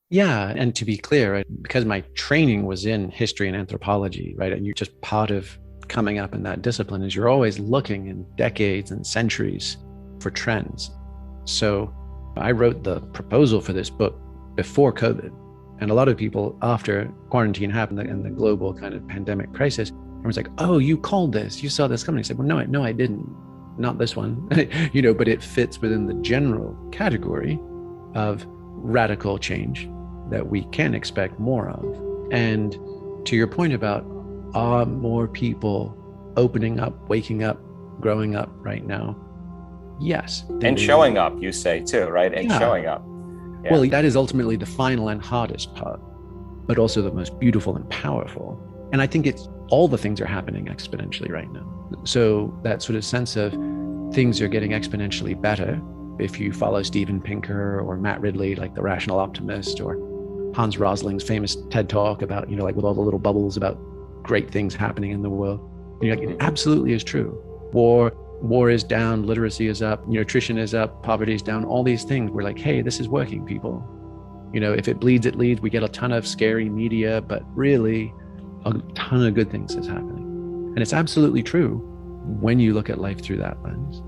Yeah, and to be clear, right, because my training was in history and anthropology, right, and you're just part of coming up in that discipline is you're always looking in decades and centuries for trends. So I wrote the proposal for this book before COVID, and a lot of people after quarantine happened and the global kind of pandemic crisis, everyone's like, "Oh, you called this, you saw this coming." I said, "Well, no, I didn't, not this one," but it fits within the general category of radical change that we can expect more of. And to your point about are more people opening up, waking up, growing up right now? Yes, there And is. showing up, you say too, right? And Yeah. showing up. Yeah. Well, that is ultimately the final and hardest part, but also the most beautiful and powerful. And I think it's all the things are happening exponentially right now. So that sort of sense of things are getting exponentially better. If you follow Steven Pinker or Matt Ridley, like the Rational Optimist, or Hans Rosling's famous TED talk about, like with all the little bubbles about great things happening in the world. Like, it absolutely is true. War is down, literacy is up, nutrition is up, poverty is down, all these things. We're like, hey, this is working, people. If it bleeds, it leads. We get a ton of scary media, but really a ton of good things is happening. And it's absolutely true when you look at life through that lens.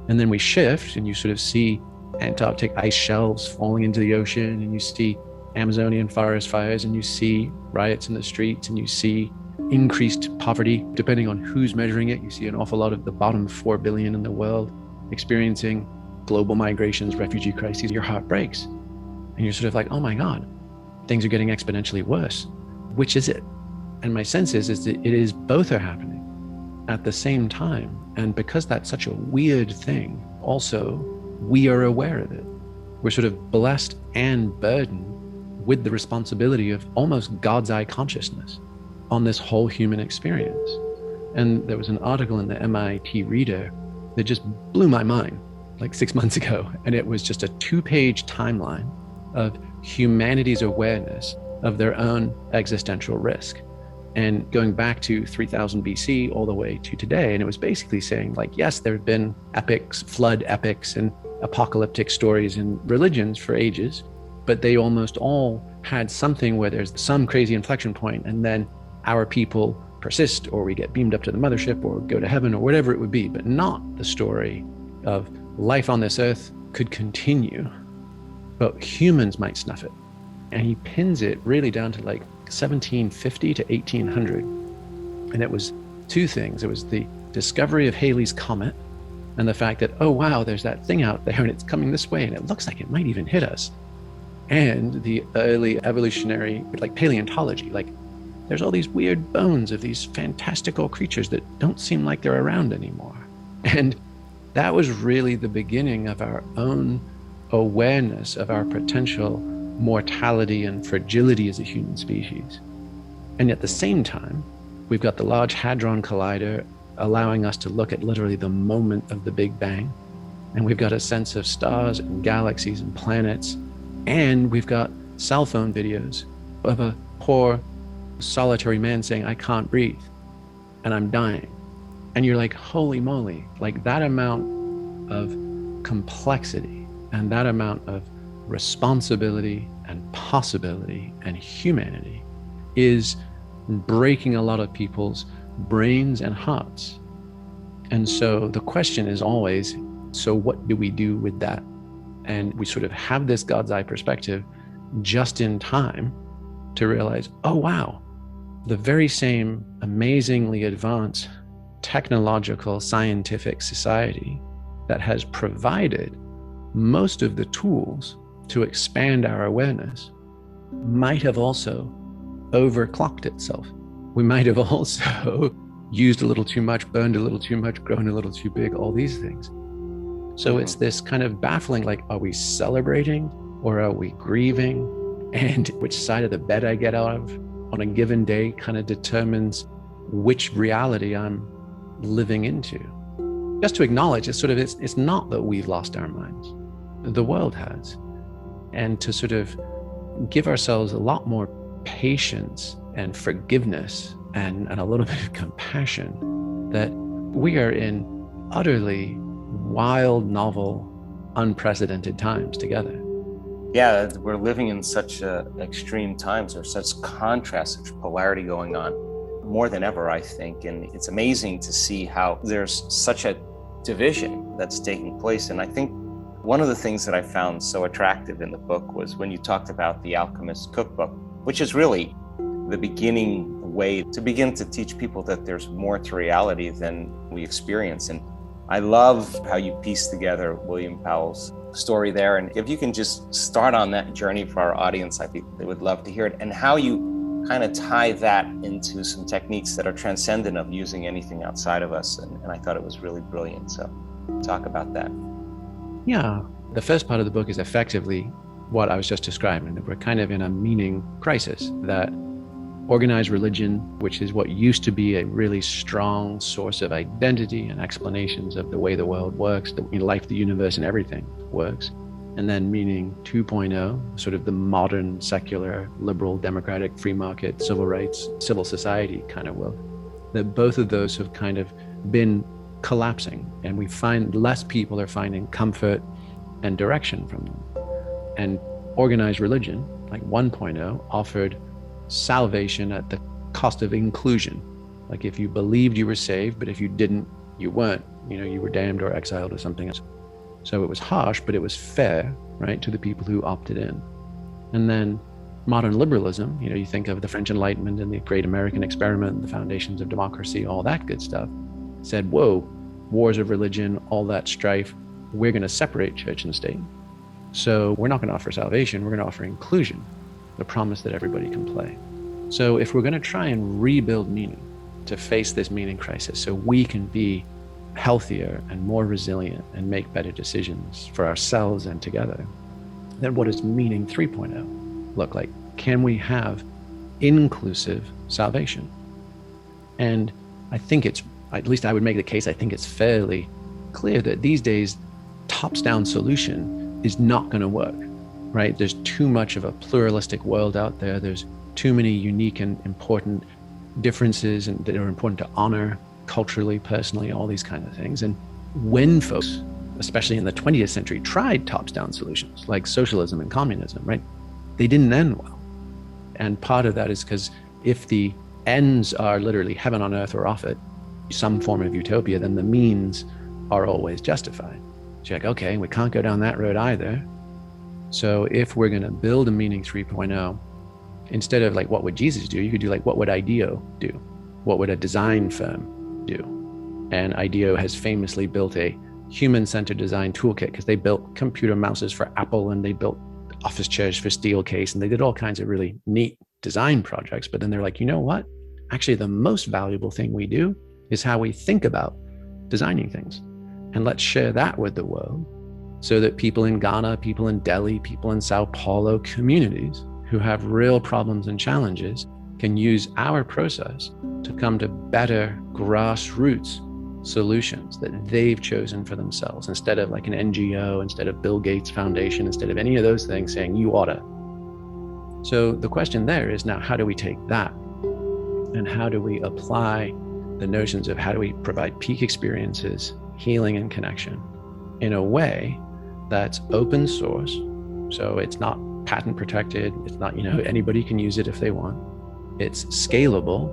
And then we shift and you sort of see Antarctic ice shelves falling into the ocean, and you see Amazonian forest fires, and you see riots in the streets, and you see increased poverty. Depending on who's measuring it, you see an awful lot of the bottom 4 billion in the world experiencing global migrations, refugee crises. Your heart breaks. And you're sort of like, oh my God, things are getting exponentially worse. Which is it? And my sense is that it is both are happening at the same time. And because that's such a weird thing, also, we are aware of it. We're sort of blessed and burdened with the responsibility of almost God's eye consciousness on this whole human experience. And there was an article in the MIT Reader that just blew my mind like 6 months ago. And it was just a 2-page timeline of humanity's awareness of their own existential risk. And going back to 3000 BC all the way to today. And it was basically saying, like, yes, there have been epics, flood epics, and apocalyptic stories in religions for ages, but they almost all had something where there's some crazy inflection point, and then our people persist, or we get beamed up to the mothership, or go to heaven, or whatever it would be, but not the story of life on this earth could continue, but humans might snuff it. And he pins it really down to like 1750 to 1800. And it was two things. It was the discovery of Halley's Comet and the fact that, oh, wow, there's that thing out there and it's coming this way and it looks like it might even hit us. And the early evolutionary, like paleontology, like there's all these weird bones of these fantastical creatures that don't seem like they're around anymore. And that was really the beginning of our own awareness of our potential mortality and fragility as a human species. And at the same time, we've got the Large Hadron Collider allowing us to look at literally the moment of the Big Bang. And we've got a sense of stars and galaxies and planets. And we've got cell phone videos of a poor solitary man saying, I can't breathe and I'm dying. And you're like, holy moly, like that amount of complexity and that amount of responsibility and possibility and humanity is breaking a lot of people's brains and hearts. And so the question is always, so what do we do with that? And we sort of have this God's eye perspective just in time to realize, oh, wow, the very same amazingly advanced technological scientific society that has provided most of the tools to expand our awareness might have also overclocked itself. We might have also used a little too much, burned a little too much, grown a little too big, all these things. So it's this kind of baffling, like, are we celebrating or are we grieving? And which side of the bed I get out of on a given day kind of determines which reality I'm living into. Just to acknowledge it's not that we've lost our minds. The world has. And to sort of give ourselves a lot more patience and forgiveness and a little bit of compassion that we are in utterly wild, novel, unprecedented times together. Yeah, we're living in such extreme times. There's such contrast, such polarity going on more than ever, I think. And it's amazing to see how there's such a division that's taking place. And I think one of the things that I found so attractive in the book was when you talked about the Alchemist's Cookbook, which is really the beginning way to begin to teach people that there's more to reality than we experience. And I love how you piece together William Powell's story there. And if you can just start on that journey for our audience, I think they would love to hear it, and how you kind of tie that into some techniques that are transcendent of using anything outside of us. And I thought it was really brilliant. So talk about that. Yeah. The first part of the book is effectively what I was just describing, that we're kind of in a meaning crisis, that organized religion, which is what used to be a really strong source of identity and explanations of the way the world works, the life, the universe, and everything works. And then meaning 2.0, sort of the modern, secular, liberal, democratic, free market, civil rights, civil society kind of world. That both of those have kind of been collapsing, and we find less people are finding comfort and direction from them. And organized religion, like 1.0, offered salvation at the cost of inclusion. Like if you believed you were saved, but if you didn't, you weren't, you were damned or exiled or something else. So it was harsh, but it was fair, right, to the people who opted in. And then modern liberalism, you think of the French Enlightenment and the Great American Experiment, the foundations of democracy, all that good stuff, said, whoa, wars of religion, all that strife, we're going to separate church and state. So we're not going to offer salvation, we're going to offer inclusion, the promise that everybody can play. So if we're going to try and rebuild meaning to face this meaning crisis so we can be healthier and more resilient and make better decisions for ourselves and together, then what does meaning 3.0 look like? Can we have inclusive salvation? And I think at least I would make the case, I think it's fairly clear that these days, tops-down solution is not going to work. Right? There's too much of a pluralistic world out there. There's too many unique and important differences and that are important to honor culturally, personally, all these kind of things. And when folks, especially in the 20th century, tried tops-down solutions like socialism and communism, right? They didn't end well. And part of that is because if the ends are literally heaven on earth or off it, some form of utopia, then the means are always justified. So you're like, okay, we can't go down that road either. So if we're going to build a meaning 3.0, instead of like, what would Jesus do? You could do like, what would IDEO do? What would a design firm do? And IDEO has famously built a human-centered design toolkit because they built computer mouses for Apple and they built office chairs for Steelcase and they did all kinds of really neat design projects. But then they're like, you know what? Actually, the most valuable thing we do is how we think about designing things. And let's share that with the world, so that people in Ghana, people in Delhi, people in Sao Paulo, communities who have real problems and challenges can use our process to come to better grassroots solutions that they've chosen for themselves, instead of like an NGO, instead of Bill Gates Foundation, instead of any of those things saying you oughta. So the question there is now, how do we take that and how do we apply the notions of how do we provide peak experiences, healing and connection in a way that's open source, so it's not patent protected, it's not, anybody can use it if they want. It's scalable,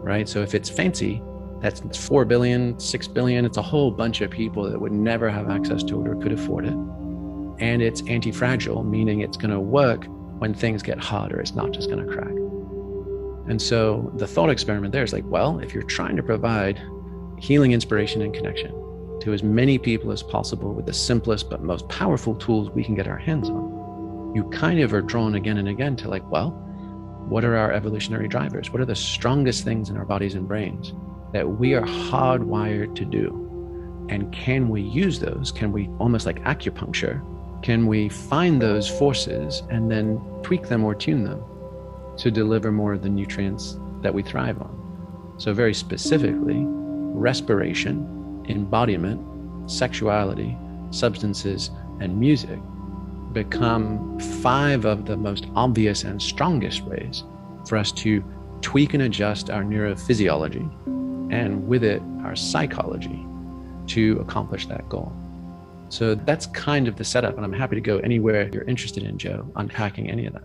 right? So if it's fancy, that's 4 billion, 6 billion, it's a whole bunch of people that would never have access to it or could afford it. And it's anti-fragile, meaning it's going to work when things get harder, it's not just going to crack. And so the thought experiment there is like, well, if you're trying to provide healing, inspiration, and connection to as many people as possible with the simplest but most powerful tools we can get our hands on, you kind of are drawn again and again to like, well, what are our evolutionary drivers? What are the strongest things in our bodies and brains that we are hardwired to do? And can we use those? Can we, almost like acupuncture, can we find those forces and then tweak them or tune them to deliver more of the nutrients that we thrive on? So very specifically, respiration, embodiment, sexuality, substances, and music become 5 of the most obvious and strongest ways for us to tweak and adjust our neurophysiology and with it, our psychology to accomplish that goal. So that's kind of the setup. And I'm happy to go anywhere you're interested in, Joe, unpacking any of that.